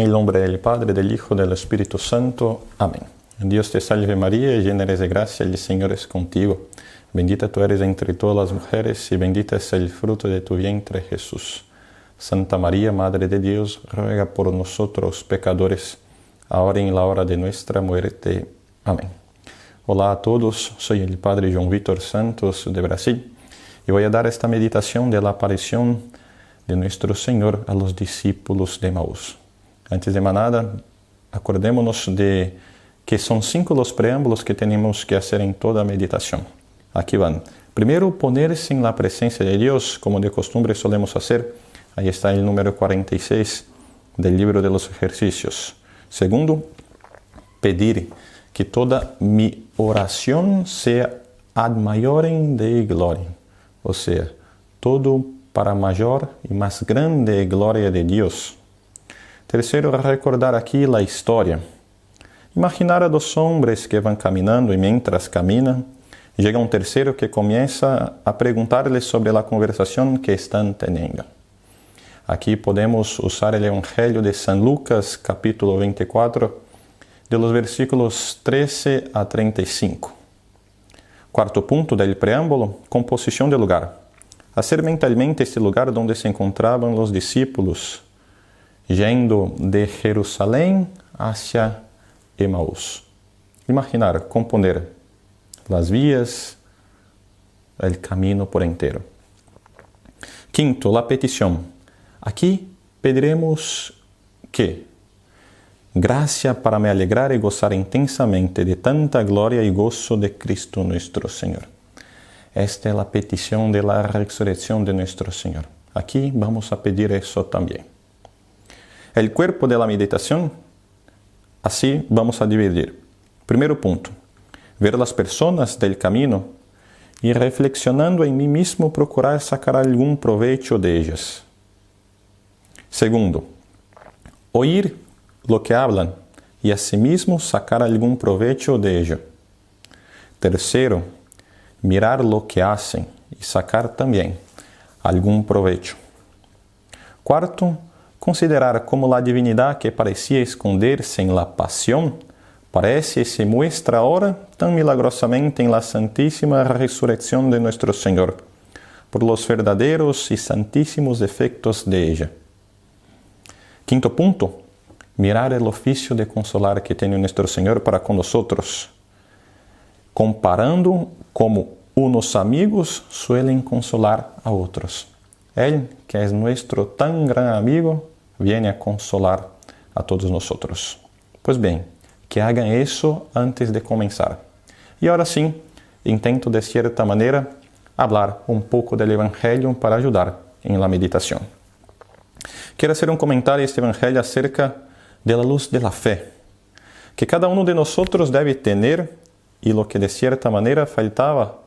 el nombre del Padre, del Hijo, del Espíritu Santo. Amén. Dios te salve María, llena eres de gracia, el Señor es contigo. Bendita tú eres entre todas las mujeres y bendito es el fruto de tu vientre, Jesús. Santa María, Madre de Dios, ruega por nosotros pecadores, ahora y en la hora de nuestra muerte. Amén. Hola a todos, soy el Padre João Vitor Santos de Brasil y voy a dar esta meditación de la aparición de nuestro Señor a los discípulos de Emaús. Antes de nada, acordémonos de que son 5 los preámbulos que tenemos que hacer en toda meditación. Aquí van. Primero, ponerse en la presencia de Dios, como de costumbre solemos hacer. Ahí está el número 46 del libro de los ejercicios. Segundo, pedir que toda mi oración sea ad maiorem Dei gloria, o sea, todo para mayor y más grande gloria de Dios. Tercero, recordar aquí la historia. Imaginar a 2 hombres que van caminando y mientras caminan, llega un tercero que comienza a preguntarles sobre la conversación que están teniendo. Aquí podemos usar el Evangelio de San Lucas, capítulo 24, de los versículos 13 a 35. Cuarto punto del preámbulo, composición del lugar. Hacer mentalmente este lugar donde se encontraban los discípulos, yendo de Jerusalén hacia Emaús. Imaginar, componer las vías, el camino por entero. Quinto, la petición. Aquí pediremos que gracia para me alegrar y gozar intensamente de tanta gloria y gozo de Cristo nuestro Señor. Esta es la petición de la resurrección de nuestro Señor. Aquí vamos a pedir eso también. El cuerpo de la meditación, así vamos a dividir. Primero punto, ver las personas del camino y reflexionando en mí mismo procurar sacar algún provecho de ellas. Segundo, oír lo que hablan y asimismo sacar algún provecho de ello. Tercero, mirar lo que hacen y sacar también algún provecho. Cuarto, considerar cómo la divinidad que parecía esconderse en la pasión parece y se muestra ahora tan milagrosamente en la santísima resurrección de nuestro Señor, por los verdaderos y santísimos efectos de ella. Quinto punto, mirar el oficio de consolar que tiene nuestro Señor para con nosotros, comparando como unos amigos suelen consolar a otros. Él, que es nuestro tan gran amigo, viene a consolar a todos nosotros. Pues bien, que hagan eso antes de comenzar. Y ahora sí, intento de cierta manera hablar un poco del Evangelio para ayudar en la meditación. Quiero hacer un comentario a este Evangelio acerca de la luz de la fe, que cada uno de nosotros debe tener y lo que de cierta manera faltaba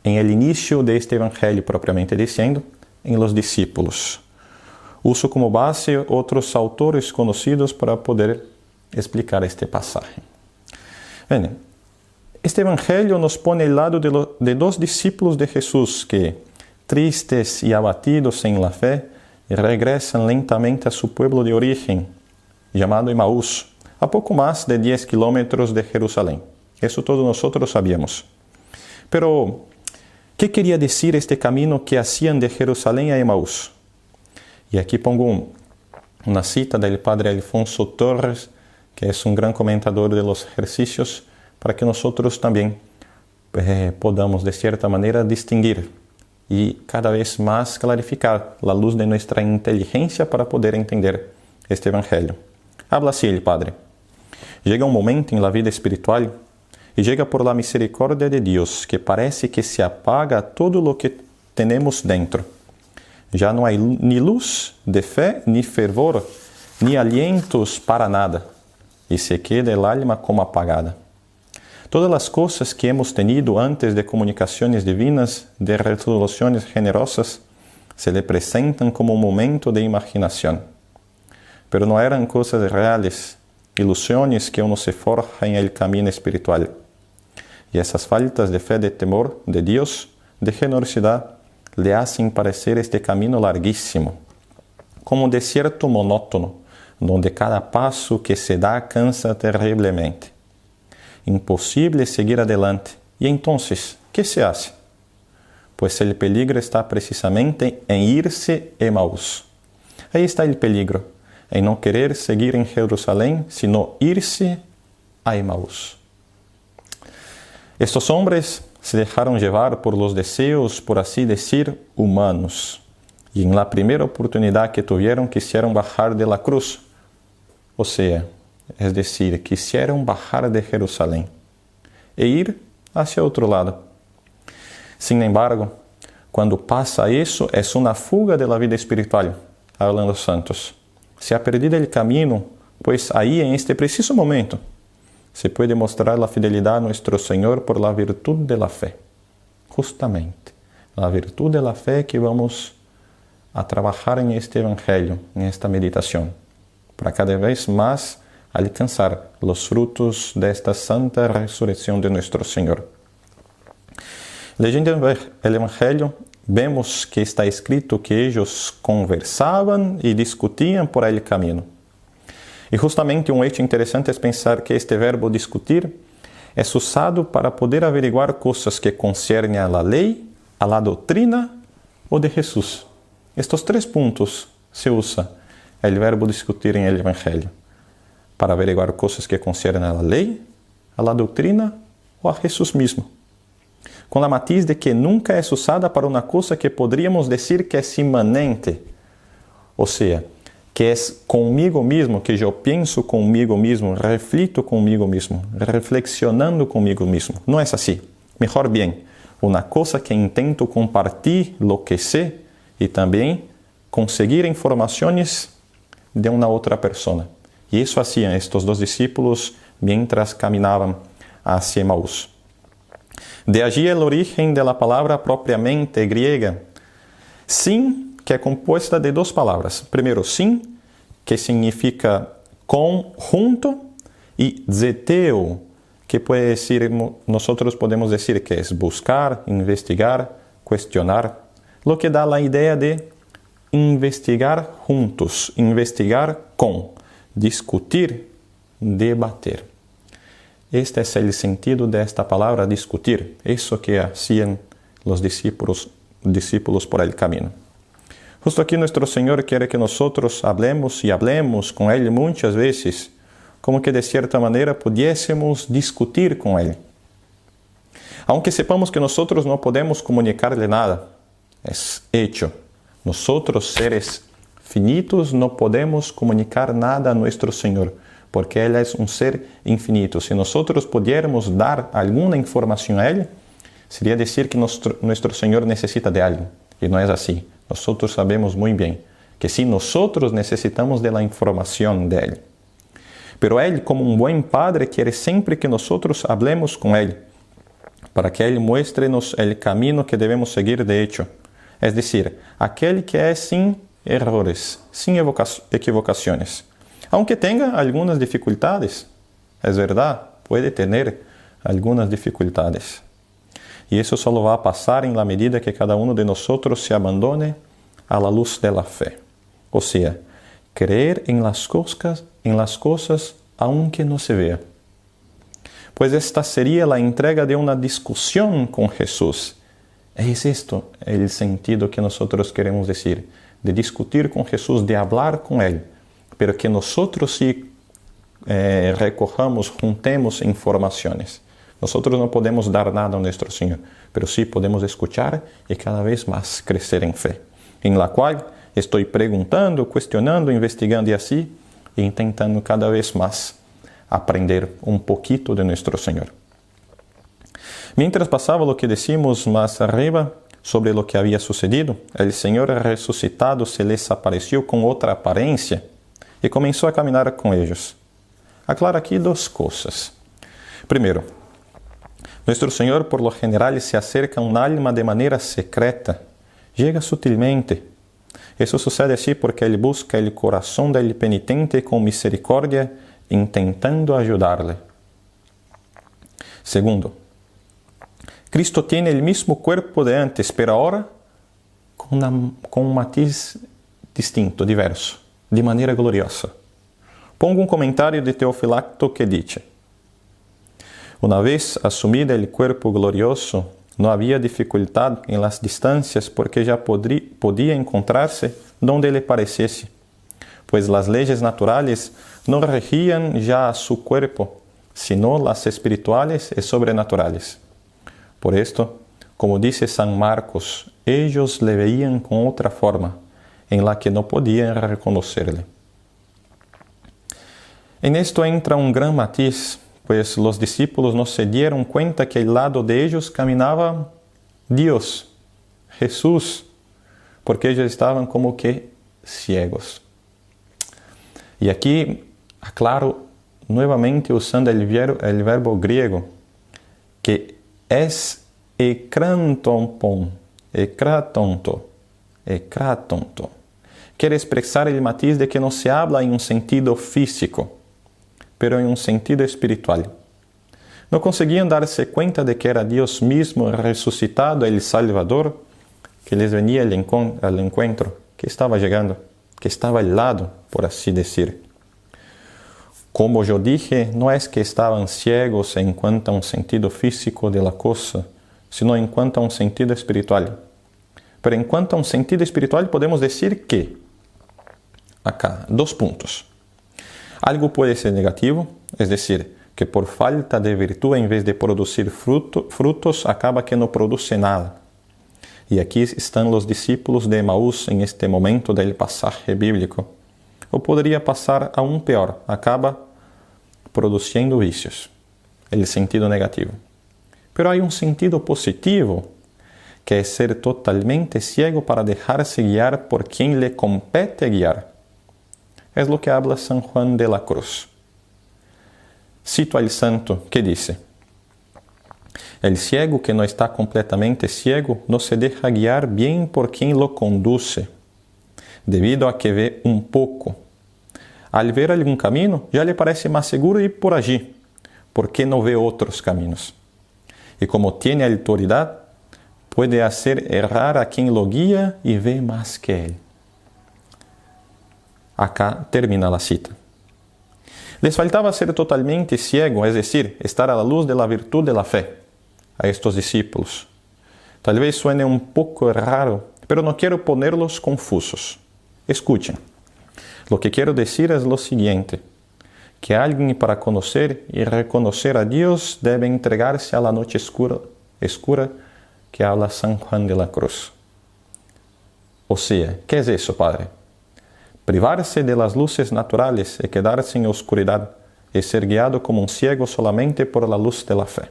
en el inicio de este Evangelio propiamente diciendo, en los discípulos. Uso como base otros autores conocidos para poder explicar este pasaje. Bien, este Evangelio nos pone al lado de 2 discípulos de Jesús que, tristes y abatidos en la fe, regresan lentamente a su pueblo de origen, llamado Emaús, a poco más de 10 kilómetros de Jerusalén. Eso todos nosotros sabíamos. Pero, ¿qué quería decir este camino que hacían de Jerusalén a Emaús? Y aquí pongo una cita del padre Alfonso Torres, que es un gran comentador de los ejercicios, para que nosotros también podamos de cierta manera distinguir y cada vez más clarificar la luz de nuestra inteligencia para poder entender este Evangelio. Habla así el Padre. Llega un momento en la vida espiritual y llega por la misericordia de Dios que parece que se apaga todo lo que tenemos dentro. Ya no hay ni luz de fe, ni fervor, ni alientos para nada, y se queda el alma como apagada. Todas las cosas que hemos tenido antes de comunicaciones divinas, de resoluciones generosas, se le presentan como un momento de imaginación. Pero no eran cosas reales, ilusiones que uno se forja en el camino espiritual. Y esas faltas de fe, de temor de Dios, de generosidad, le hacen parecer este camino larguísimo, como un desierto monótono, donde cada passo que se dá cansa terriblemente. Impossível seguir adelante. E então, ¿qué se hace? Pues el peligro está precisamente en irse a Emaús. Ahí está el peligro, en no querer seguir en Jerusalén, sino irse a Emaús. Estos hombres se dejaron llevar por los deseos, por así decir, humanos. Y en la primera oportunidad que tuvieron, quisieron bajar de la cruz. O sea, es decir, quisieron bajar de Jerusalén e ir hacia otro lado. Sin embargo, cuando pasa eso, es una fuga de la vida espiritual, hablan los santos. Se ha perdido el camino, pues ahí en este preciso momento se puede mostrar la fidelidad a nuestro Señor por la virtud de la fe. Justamente, la virtud de la fe que vamos a trabajar en este Evangelio, en esta meditación, para cada vez más alcanzar los frutos de esta santa resurrección de nuestro Señor. Leyendo el Evangelio, vemos que está escrito que ellos conversaban y discutían por el camino. Y justamente un hecho interesante es pensar que este verbo discutir es usado para poder averiguar cosas que conciernen a la ley, a la doctrina o de Jesús. Estos tres puntos se usa el verbo discutir en el Evangelio, para averiguar cosas que conciernen a la ley, a la doctrina o a Jesús mismo. Con la matiz de que nunca es usada para una cosa que podríamos decir que es inmanente, o sea, que es conmigo mismo, que yo pienso conmigo mismo, reflito conmigo mismo, reflexionando conmigo mismo. No es así. Mejor bien, una cosa que intento compartir lo que sé y también conseguir informaciones de una otra persona. Y eso hacían estos dos discípulos mientras caminaban hacia Emaús. De allí el origen de la palabra propiamente griega, sin, que é compuesta de dos palavras. Primeiro, sin, que significa con, junto, y zeteo, que puede decir, nosotros podemos decir que es buscar, investigar, cuestionar, lo que da la idea de investigar juntos, investigar con, discutir, debater. Este es el sentido de esta palabra discutir, eso que hacían los discípulos por el camino. Justo aquí nuestro Señor quiere que nosotros hablemos y hablemos con Él muchas veces, como que de cierta manera pudiésemos discutir con Él. Aunque sepamos que nosotros no podemos comunicarle nada, es hecho. Nosotros, seres finitos, no podemos comunicar nada a nuestro Señor, porque Él es un ser infinito. Si nosotros pudiéramos dar alguna información a Él, sería decir que nuestro Señor necesita de algo. Y no es así. Nosotros sabemos muy bien que sí, nosotros necesitamos de la información de Él. Pero Él, como un buen Padre, quiere siempre que nosotros hablemos con Él, para que Él muéstrenos el camino que debemos seguir de hecho. Es decir, aquel que es sin errores, sin equivocaciones. Aunque tenga algunas dificultades, es verdad, puede tener algunas dificultades. Y eso solo va a pasar en la medida que cada uno de nosotros se abandone a la luz de la fe. O sea, creer en las cosas aunque no se vea. Pues esta sería la entrega de una discusión con Jesús. Es esto el sentido que nosotros queremos decir, de discutir con Jesús, de hablar con Él. Pero que nosotros sí recojamos, juntemos informaciones. Nosotros no podemos dar nada a nuestro Señor, pero sí podemos escuchar y cada vez más crecer en fe, en la cual estoy preguntando, cuestionando, investigando y así, intentando cada vez más aprender un poquito de nuestro Señor. Mientras pasaba lo que decimos más arriba sobre lo que había sucedido, el Señor resucitado se les apareció con otra apariencia y comenzó a caminar con ellos. Aclaro aquí dos cosas. Primero, nuestro Señor por lo general se acerca a un alma de manera secreta, llega sutilmente. Eso sucede así porque Él busca el corazón del penitente con misericordia, intentando ayudarle. Segundo, Cristo tiene el mismo cuerpo de antes, pero ahora con un matiz distinto, diverso, de manera gloriosa. Pongo un comentario de Teofilacto que dice: una vez asumida el cuerpo glorioso, no había dificultad en las distancias porque ya podía encontrarse donde le pareciese, pues las leyes naturales no regían ya a su cuerpo, sino las espirituales y sobrenaturales. Por esto, como dice San Marcos, ellos le veían con otra forma, en la que no podían reconocerle. En esto entra un gran matiz, pues los discípulos no se dieron cuenta que al lado de ellos caminaba Dios, Jesús, porque ellos estaban como que ciegos. Y aquí aclaro nuevamente usando el verbo griego, que es ekrantonton, ekratonto. Quiere expresar el matiz de que no se habla en un sentido físico, pero en un sentido espiritual. No conseguían darse cuenta de que era Dios mismo resucitado, el Salvador, que les venía al encuentro, que estaba llegando, que estaba al lado, por así decir. Como yo dije, no es que estaban ciegos en cuanto a un sentido físico de la cosa, sino en cuanto a un sentido espiritual. Pero en cuanto a un sentido espiritual podemos decir que, acá, 2 puntos. Algo puede ser negativo, es decir, que por falta de virtud en vez de producir frutos acaba que no produce nada. Y aquí están los discípulos de Emaús en este momento del pasaje bíblico. O podría pasar aún peor, acaba produciendo vicios, el sentido negativo. Pero hay un sentido positivo, que es ser totalmente ciego para dejarse guiar por quien le compete guiar. Es lo que habla San Juan de la Cruz. Cito al santo que dice: el ciego que no está completamente ciego no se deja guiar bien por quien lo conduce, debido a que ve un poco. Al ver algún camino, ya le parece más seguro ir por allí, porque no ve otros caminos. Y como tiene autoridad, puede hacer errar a quien lo guía y ve más que él. Acá termina la cita. Les faltaba ser totalmente ciego, es decir, estar a la luz de la virtud de la fe, a estos discípulos. Tal vez suene un poco raro, pero no quiero ponerlos confusos. Escuchen. Lo que quiero decir es lo siguiente, que alguien para conocer y reconocer a Dios debe entregarse a la noche oscura que habla San Juan de la Cruz. O sea, ¿qué es eso, Padre? Privarse de las luces naturales y quedarse en oscuridad y ser guiado como un ciego solamente por la luz de la fe.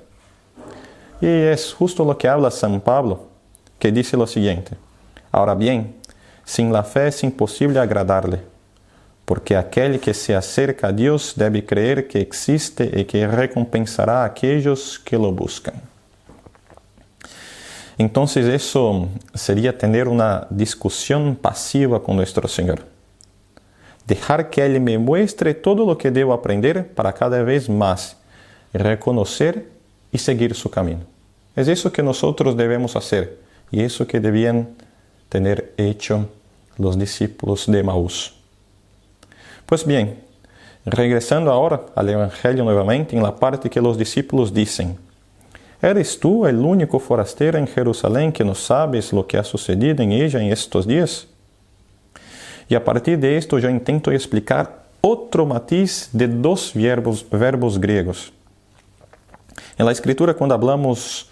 Y es justo lo que habla San Pablo, que dice lo siguiente: ahora bien, sin la fe es imposible agradarle, porque aquel que se acerca a Dios debe creer que existe y que recompensará a aquellos que lo buscan. Entonces eso sería tener una discusión pasiva con nuestro Señor. Dejar que Él me muestre todo lo que debo aprender para cada vez más reconocer y seguir su camino. Es eso que nosotros debemos hacer y eso que debían tener hecho los discípulos de Emaús. Pues bien, regresando ahora al Evangelio nuevamente en la parte que los discípulos dicen: ¿eres tú el único forastero en Jerusalén que no sabes lo que ha sucedido en ella en estos días? Y a partir de esto yo intento explicar otro matiz de 2 verbos griegos. En la Escritura, cuando hablamos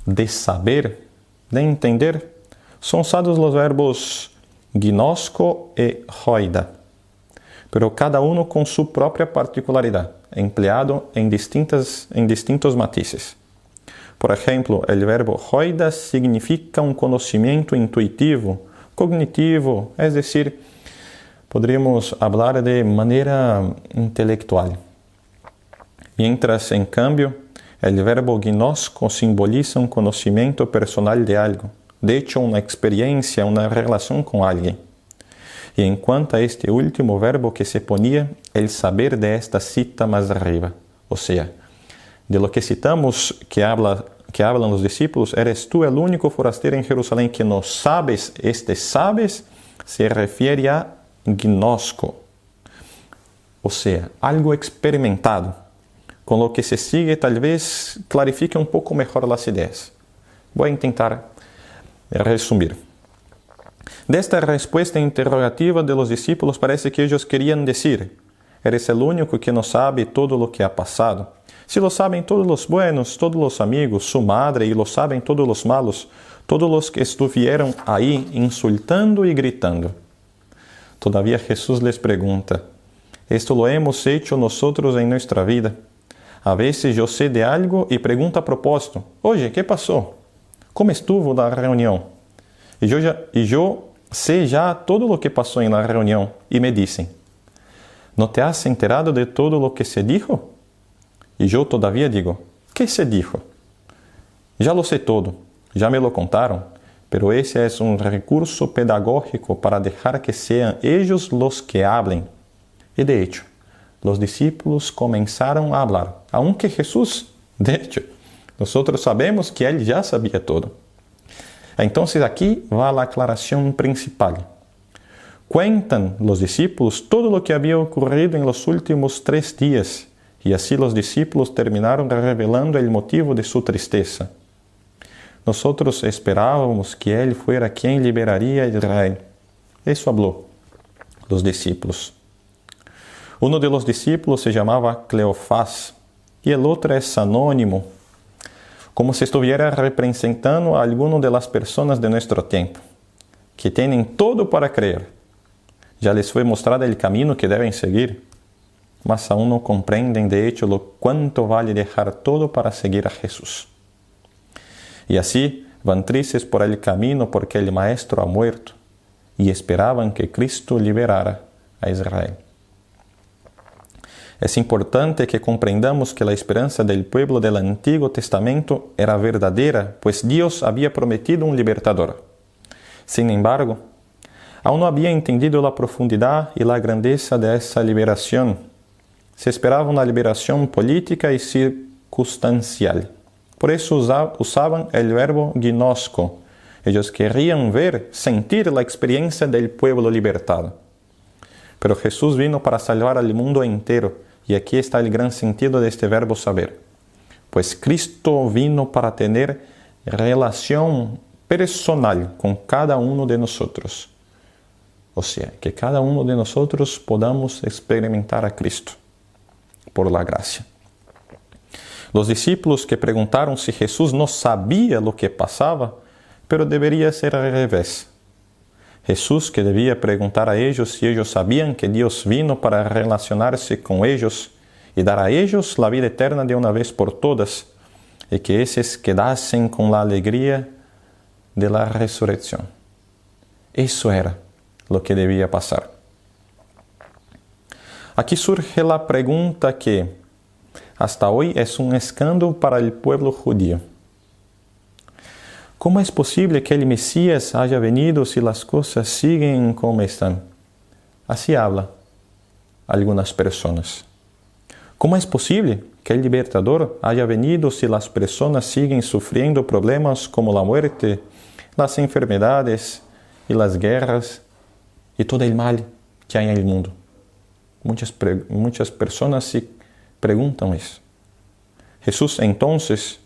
de saber, de entender, son usados los verbos ginosko y hoida, pero cada uno con su propia particularidad, empleado en distintos matices. Por ejemplo, el verbo hoida significa un conocimiento intuitivo, cognitivo, es decir, podríamos hablar de manera intelectual. Mientras, en cambio, el verbo ginosko simboliza un conocimiento personal de algo, de hecho, una experiencia, una relación con alguien. Y en cuanto a este último verbo que se ponía el saber de esta cita más arriba, o sea, de lo que citamos que hablan los discípulos: eres tú el único forastero en Jerusalén que no sabes, sabes se refiere a ginosko, o sea, algo experimentado, con lo que se sigue tal vez clarifique un poco mejor las ideas. Voy a intentar resumir. De esta respuesta interrogativa de los discípulos parece que ellos querían decir: eres el único que no sabe todo lo que ha pasado. Si lo saben todos los buenos, todos los amigos, su madre, y lo saben todos los malos, todos los que estuvieron ahí insultando y gritando. Todavía Jesús les pregunta: esto lo hemos hecho nosotros en nuestra vida. A veces yo sé de algo y pregunto a propósito: oye, ¿qué pasó? ¿Cómo estuvo la reunión? Y yo sé ya todo lo que pasó en la reunión y me dicen: ¿no te has enterado de todo lo que se dijo? Y yo todavía digo: ¿qué se dijo? Ya lo sé todo, ya me lo contaron, pero ese es un recurso pedagógico para dejar que sean ellos los que hablen. Y de hecho, los discípulos comenzaron a hablar, aunque Jesús, de hecho, nosotros sabemos que él ya sabía todo. Entonces aquí va la aclaración principal. Cuentan los discípulos todo lo que había ocurrido en los últimos 3 días, y así los discípulos terminaron revelando el motivo de su tristeza. Nosotros esperábamos que él fuera quien liberaría a Israel. Eso habló los discípulos. Uno de los discípulos se llamaba Cleofás y el otro es anónimo, como si estuviera representando a alguno de las personas de nuestro tiempo, que tienen todo para creer. Ya les fue mostrado el camino que deben seguir, mas aún no comprenden de hecho lo cuánto vale dejar todo para seguir a Jesús. Y así van tristes por el camino porque el Maestro ha muerto y esperaban que Cristo liberara a Israel. Es importante que comprendamos que la esperanza del pueblo del Antiguo Testamento era verdadera, pues Dios había prometido un libertador. Sin embargo, aún no había entendido la profundidad y la grandeza de esa liberación. Se esperaba una liberación política y circunstancial. Por eso usaban el verbo ginosko. Ellos querían ver, sentir la experiencia del pueblo libertado. Pero Jesús vino para salvar al mundo entero. Y aquí está el gran sentido de este verbo saber. Pues Cristo vino para tener relación personal con cada uno de nosotros. O sea, que cada uno de nosotros podamos experimentar a Cristo por la gracia. Los discípulos que preguntaron si Jesús no sabía lo que pasaba, pero debería ser al revés. Jesús, que debía preguntar a ellos si ellos sabían que Dios vino para relacionarse con ellos y dar a ellos la vida eterna de una vez por todas, y que esos quedasen con la alegría de la resurrección. Eso era lo que debía pasar. Aquí surge la pregunta que hasta hoy es un escándalo para el pueblo judío. ¿Cómo es posible que el Mesías haya venido si las cosas siguen como están? Así habla algunas personas. ¿Cómo es posible que el libertador haya venido si las personas siguen sufriendo problemas como la muerte, las enfermedades y las guerras y todo el mal que hay en el mundo? Muchas personas se preguntan eso. Jesús entonces,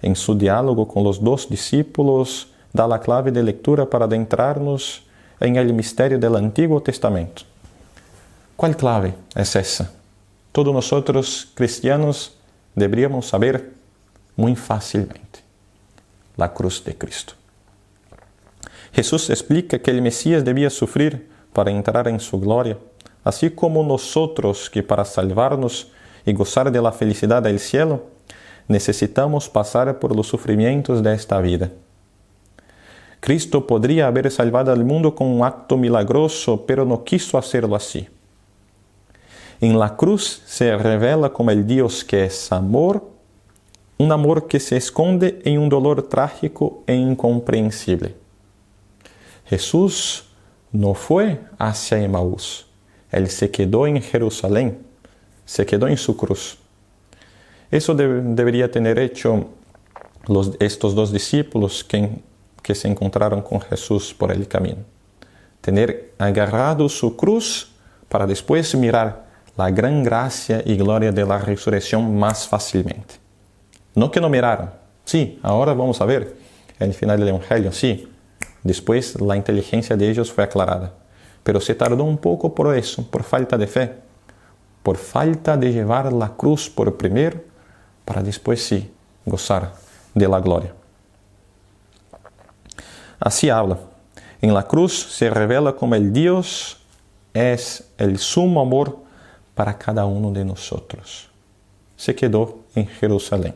en su diálogo con los 2 discípulos, da la clave de lectura para adentrarnos en el misterio del Antiguo Testamento. ¿Cuál clave es esa? Todos nosotros cristianos deberíamos saber muy fácilmente. La cruz de Cristo. Jesús explica que el Mesías debía sufrir para entrar en su gloria, así como nosotros que para salvarnos y gozar de la felicidad del cielo, necesitamos pasar por los sufrimientos de esta vida. Cristo podría haber salvado al mundo con un acto milagroso, pero no quiso hacerlo así. En la cruz se revela como el Dios que es amor, un amor que se esconde en un dolor trágico e incomprensible. Jesús no fue hacia Emaús, él se quedó en Jerusalén, se quedó en su cruz. Eso debería tener hecho estos 2 discípulos que se encontraron con Jesús por el camino. Tener agarrado su cruz para después mirar la gran gracia y gloria de la resurrección más fácilmente. No que no miraron. Sí, ahora vamos a ver el final del Evangelio. Sí, después la inteligencia de ellos fue aclarada. Pero se tardó un poco por eso, por falta de fe. Por falta de llevar la cruz por primero, para después sí gozar de la gloria. Así habla. En la cruz se revela como el Dios es el sumo amor para cada uno de nosotros. Se quedó en Jerusalén.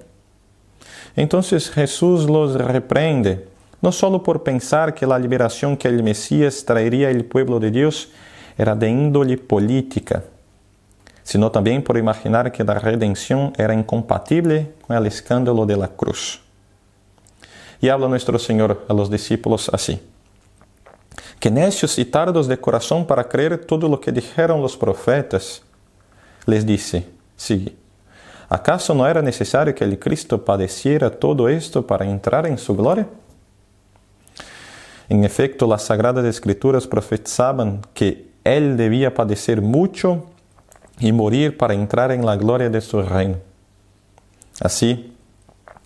Entonces Jesús los reprende, no solo por pensar que la liberación que el Mesías traería al pueblo de Dios era de índole política, sino también por imaginar que la redención era incompatible con el escándalo de la cruz. Y habla nuestro Señor a los discípulos así: que necios y tardos de corazón para creer todo lo que dijeron los profetas. Les dice, sigue, ¿acaso no era necesario que el Cristo padeciera todo esto para entrar en su gloria? En efecto, las Sagradas Escrituras profetizaban que Él debía padecer mucho y morir para entrar en la gloria de su reino. Así,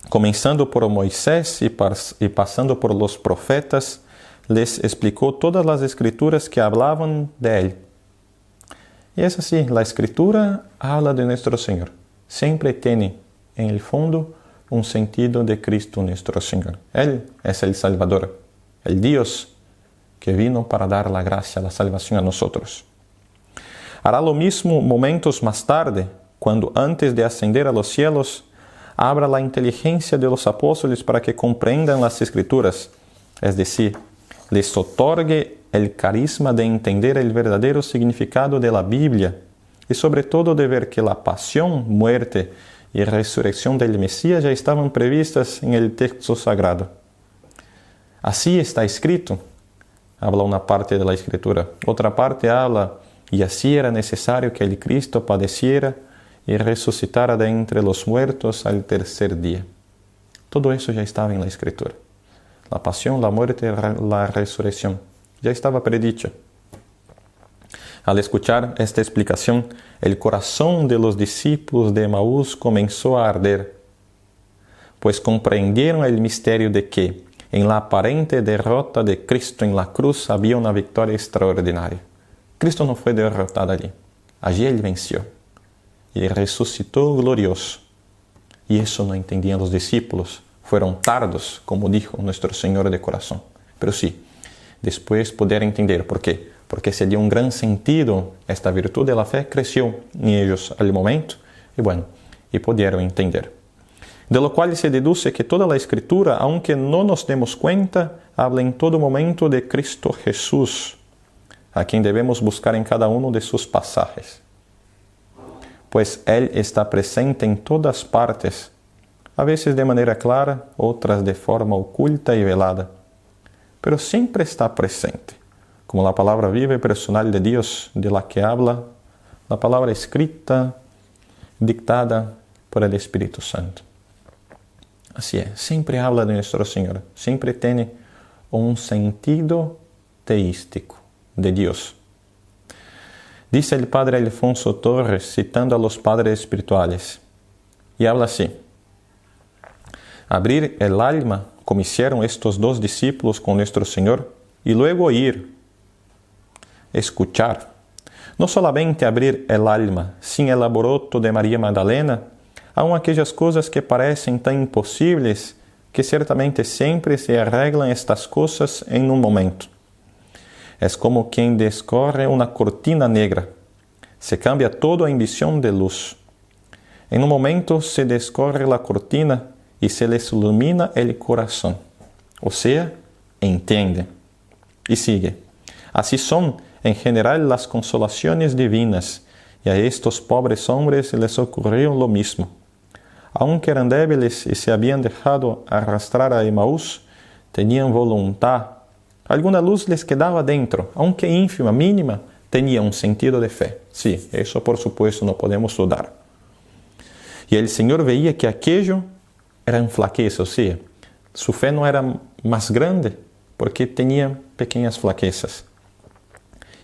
comenzando por Moisés y pasando por los profetas, les explicó todas las Escrituras que hablaban de Él. Y es así, la Escritura habla de nuestro Señor. Siempre tiene en el fondo un sentido de Cristo nuestro Señor. Él es el Salvador, el Dios que vino para dar la gracia, la salvación a nosotros. Hará lo mismo momentos más tarde, cuando antes de ascender a los cielos, abra la inteligencia de los apóstoles para que comprendan las Escrituras, es decir, les otorgue el carisma de entender el verdadero significado de la Biblia y sobre todo de ver que la pasión, muerte y resurrección del Mesías ya estaban previstas en el texto sagrado. Así está escrito, habla una parte de la Escritura. Otra parte habla, y así era necesario que el Cristo padeciera y resucitara de entre los muertos al tercer día. Todo eso ya estaba en la Escritura. La pasión, la muerte, la resurrección. Ya estaba predicha. Al escuchar esta explicación, el corazón de los discípulos de Emaús comenzó a arder, pues comprendieron el misterio de que en la aparente derrota de Cristo en la cruz había una victoria extraordinaria. Cristo no fue derrotado allí. Allí Él venció y resucitó glorioso. Y eso no entendían los discípulos. Fueron tardos, como dijo nuestro Señor de corazón. Pero sí, después poder entender. ¿Por qué? Porque se dio un gran sentido. Esta virtud de la fe creció en ellos al momento. Y pudieron entender. De lo cual se deduce que toda la Escritura, aunque no nos demos cuenta, habla en todo momento de Cristo Jesús, a quien debemos buscar en cada uno de sus pasajes. Pues Él está presente en todas partes, a veces de manera clara, otras de forma oculta y velada, pero siempre está presente, como la palabra viva y personal de Dios, de la que habla la palabra escrita, dictada por el Espíritu Santo. Así es, siempre habla de nuestro Señor, siempre tiene un sentido teístico de Dios. Dice el padre Alfonso Torres, citando a los padres espirituales, y habla así: abrir el alma, como hicieron estos dos discípulos con nuestro Señor, y luego oír, escuchar. No solamente abrir el alma sin el alboroto de María Magdalena, aun aquellas cosas que parecen tan imposibles que ciertamente siempre se arreglan estas cosas en un momento. Es como quien descorre una cortina negra. Se cambia todo en visión de luz. En un momento se descorre la cortina y se les ilumina el corazón. O sea, entiende. Y sigue. Así son, en general, las consolaciones divinas, y a estos pobres hombres les ocurrió lo mismo. Aunque eran débiles y se habían dejado arrastrar a Emaús, tenían voluntad. Alguna luz les quedaba dentro, aunque ínfima, mínima, tenía un sentido de fe. Sí, eso por supuesto no podemos dudar. Y el Señor veía que aquello era flaqueza, o sea, su fe no era más grande porque tenía pequeñas flaquezas.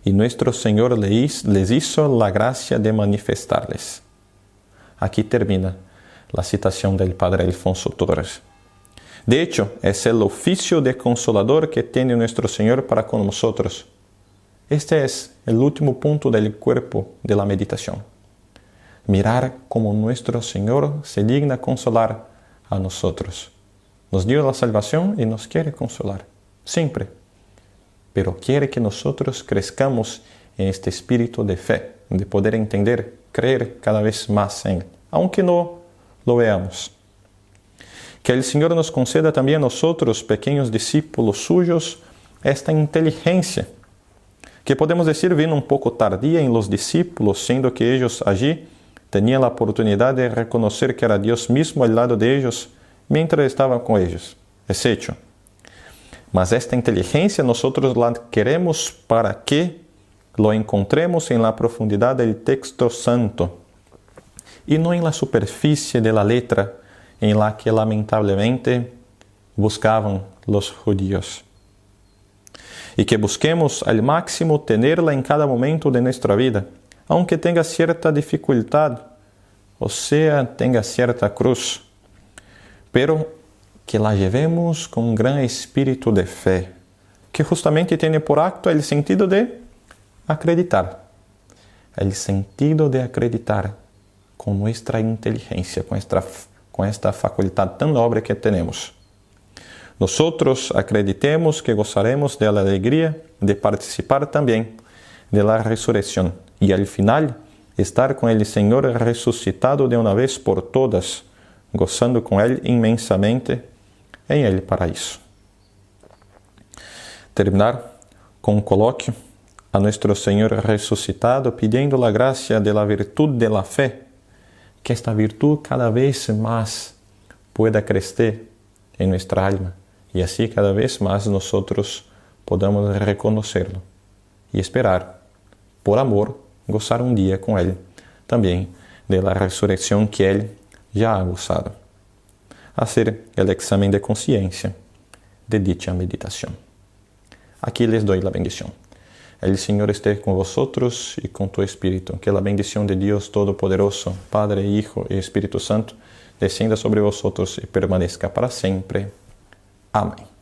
y nuestro Señor les hizo la gracia de manifestarles. Aquí termina la citación del Padre Alfonso Torres. De hecho, es el oficio de consolador que tiene nuestro Señor para con nosotros. Este es el último punto del cuerpo de la meditación. Mirar cómo nuestro Señor se digna consolar a nosotros. Nos dio la salvación y nos quiere consolar, siempre. Pero quiere que nosotros crezcamos en este espíritu de fe, de poder entender, creer cada vez más en Él, aunque no lo veamos. Que el Señor nos conceda también a nosotros, pequeños discípulos suyos, esta inteligencia, que podemos decir vino un poco tardía en los discípulos, siendo que ellos allí tenían la oportunidad de reconocer que era Dios mismo al lado de ellos, mientras estaban con ellos. Es hecho. Mas esta inteligencia nosotros la queremos para que lo encontremos en la profundidad del texto santo y no en la superficie de la letra en la que lamentablemente buscaban los judíos. Y que busquemos al máximo tenerla en cada momento de nuestra vida, aunque tenga cierta dificultad, o sea, tenga cierta cruz, pero que la llevemos con un gran espíritu de fe, que justamente tiene por acto el sentido de acreditar, el sentido de acreditar con nuestra inteligencia, con esta facultad tan noble que tenemos. Nosotros acreditemos que gozaremos de la alegría de participar también de la resurrección y al final estar con el Señor resucitado de una vez por todas, gozando con Él inmensamente en el paraíso. Terminar con un coloquio a nuestro Señor resucitado pidiendo la gracia de la virtud de la fe, que esta virtud cada vez más pueda crecer en nuestra alma y así cada vez más nosotros podamos reconocerlo y esperar, por amor, gozar un día con Él, también de la resurrección que Él ya ha gozado. Hacer el examen de conciencia de dicha meditación. Aquí les doy la bendición. El Señor esté con vosotros y con tu espíritu. Que la bendición de Dios Todopoderoso, Padre, Hijo y Espíritu Santo, descienda sobre vosotros y permanezca para siempre. Amén.